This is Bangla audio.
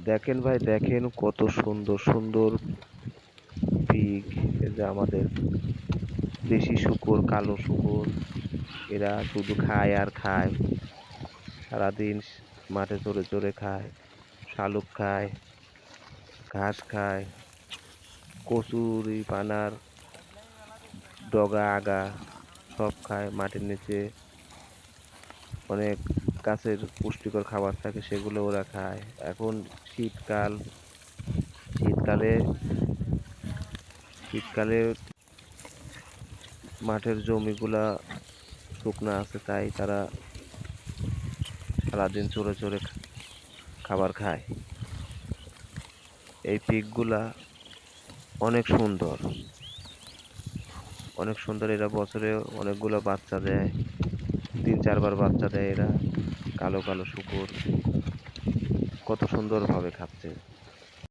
দেখেন ভাই, দেখেন কত সুন্দর সুন্দর পিগ। এই যে আমাদের দেশি শূকর, কালো শূকর, এরা শুধু খায় আর খায়। সারাদিন মাঠে চরে চরে খায়, শালুক খায়, ঘাস খায়, কচুরি পানার ডগা আগা সব খায়। মাটির নিচে অনেক গাছের পুষ্টিকর খাবার থাকে, সেগুলো ওরা খায়। এখন শীতকাল, শীতকালে শীতকালে মাঠের জমিগুলা শুকনা আছে, তাই তারা সারাদিন চরে চরে খাবার খায়। এই পিগ গুলা অনেক সুন্দর, অনেক সুন্দর। এরা বছরে অনেকগুলো বাচ্চা দেয়, 3-4 বার বাচ্চা দেয় এরা। কালো কালো শূকর কত সুন্দর ভাবে খাচ্ছে।